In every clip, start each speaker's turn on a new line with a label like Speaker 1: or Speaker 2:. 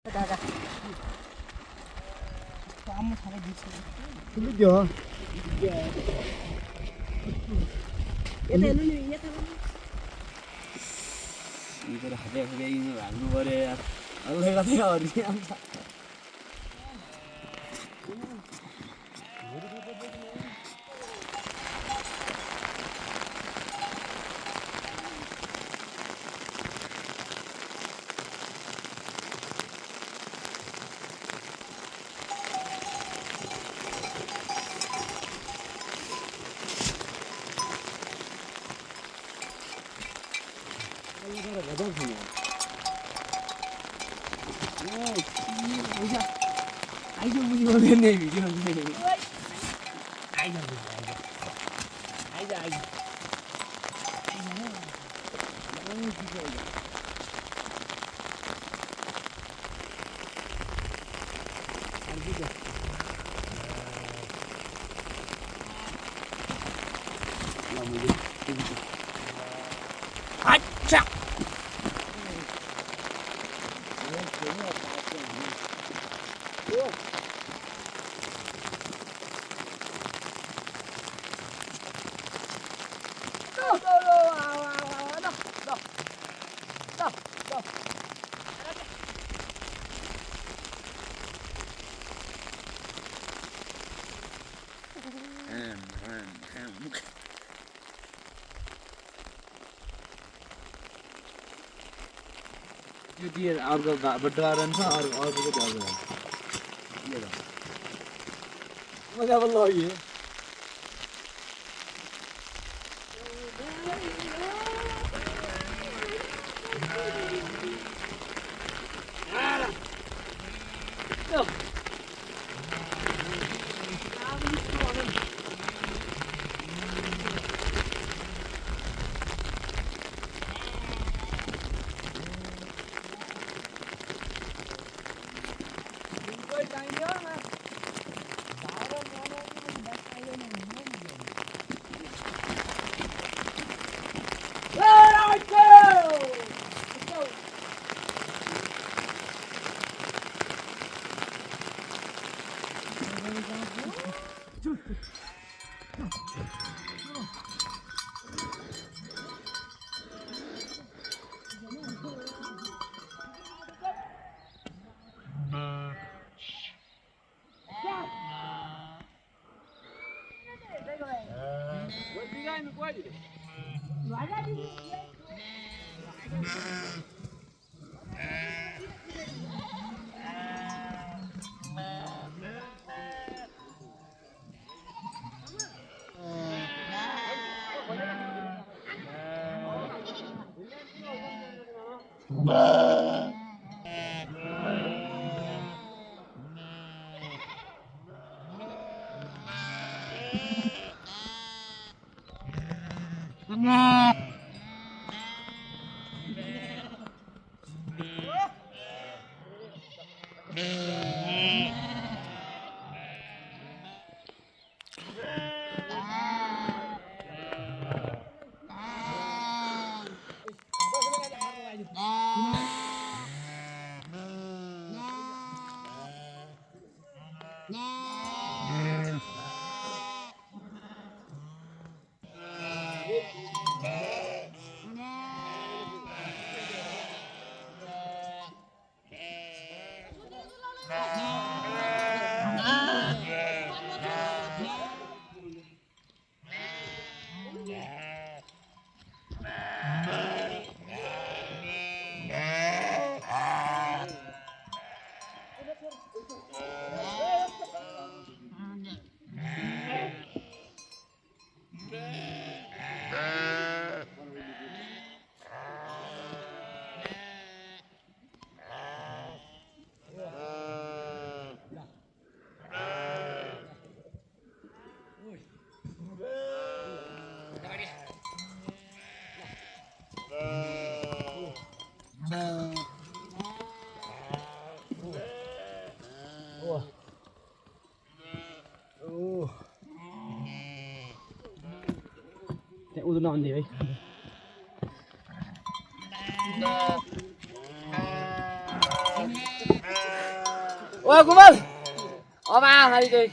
Speaker 1: दादा काम थाले दिन्छ
Speaker 2: ठुलो त्यो हो
Speaker 1: यता हेर्नु नि यता
Speaker 3: इधर हटे हटे इन भाग्नु पर्यो यार अल्ले कतै हरि आउँछ 아이고 무서워네 비디오 아이고 너무 무서워 안 되죠 너무 아차 यो दिएर अर्को बड्डा रहन्छ अर्को चाहिँ अर्को यो त मजा अब लग्यो उधर ना आंधी भाई
Speaker 2: ओ गुमल अब आखाली चाहिँ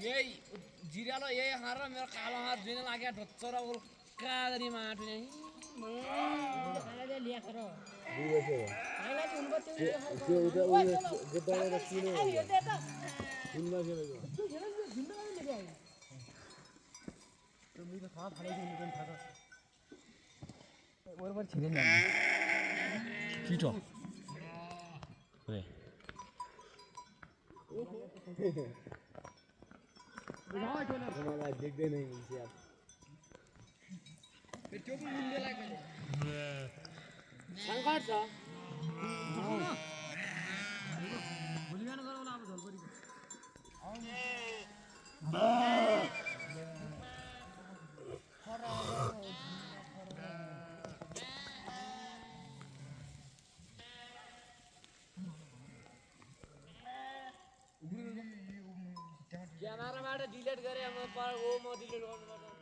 Speaker 2: यही जिरालो यही खाएर मेरो कालो हात जुन लाग्यो ढोच्चर उल्का गरी माटो नै छिटो देख्दैन सङ्कट छ क्यामेराबाट डिलिट गरे म डिलिट गर्नुपर्छ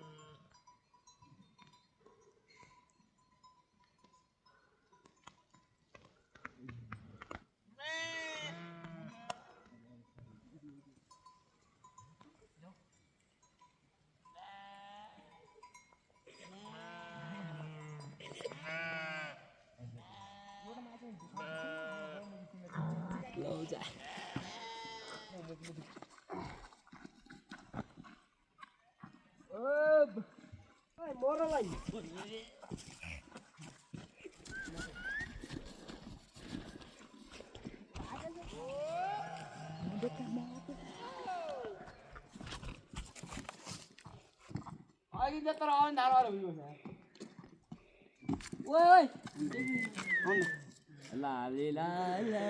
Speaker 1: मरलाई
Speaker 2: अघि जत्रो आउनु धारवार हुनु ओइ लाले लाला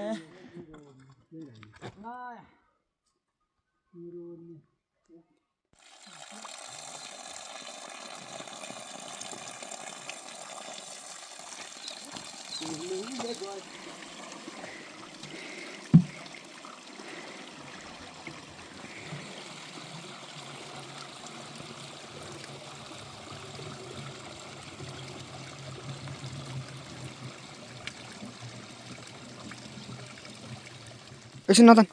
Speaker 4: एकछिन नतन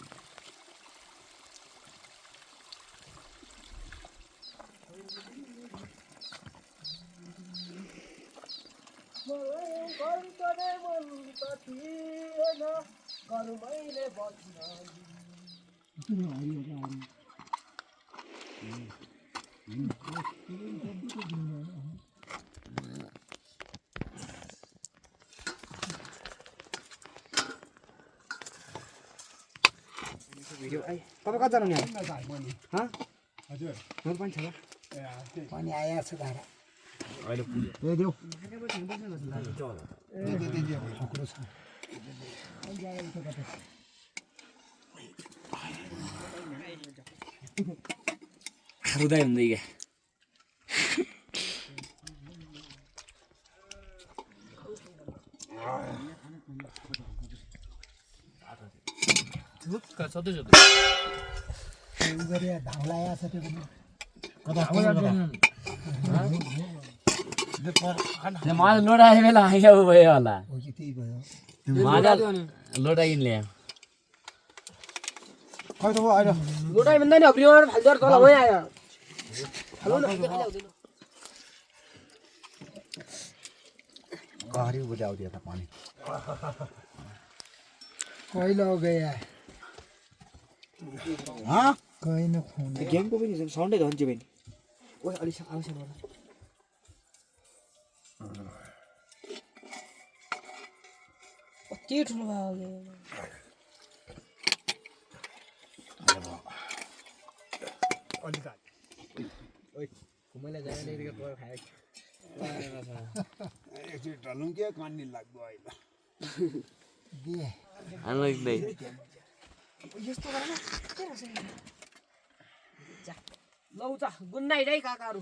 Speaker 4: तपाईँ कतिजना नि हजुर पनि छ पानी आएको छ धारा अहिले देऊ कुरो छ
Speaker 2: रुदाइ हुँदै क्या सधैँ मलाई लोटाए बेला आइया भयो होला लोटाइ ल्यायो
Speaker 1: लोटाइ भन्दा नि अब्रियोर फाल्दर तल भइ आयो
Speaker 4: कहरी बुझाउ दिया था पानी
Speaker 1: कहिले हो गया
Speaker 4: हाँ
Speaker 1: कहीं न फोन
Speaker 4: गेम को भी नहीं साउंड है धन्चे बनी ओए अलिसा आउँछ होला
Speaker 1: कति ठुलो भयो
Speaker 4: अलिका ओए घुमैले जाने लेखेको तोर खाए एकचोटि ढल्नु के कान्नी लाग्दो अहिले दे
Speaker 2: अनलाइक
Speaker 1: यस्तो गर न के रहेछ जा लौ जा गुड नाइट है काकाहरु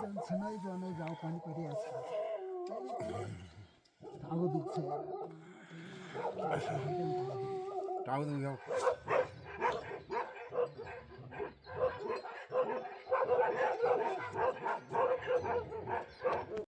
Speaker 1: छनाई जाऊ जाऊ पाणी परिहाल्छ टाउको दुख्छ
Speaker 4: टाउको दुख्यो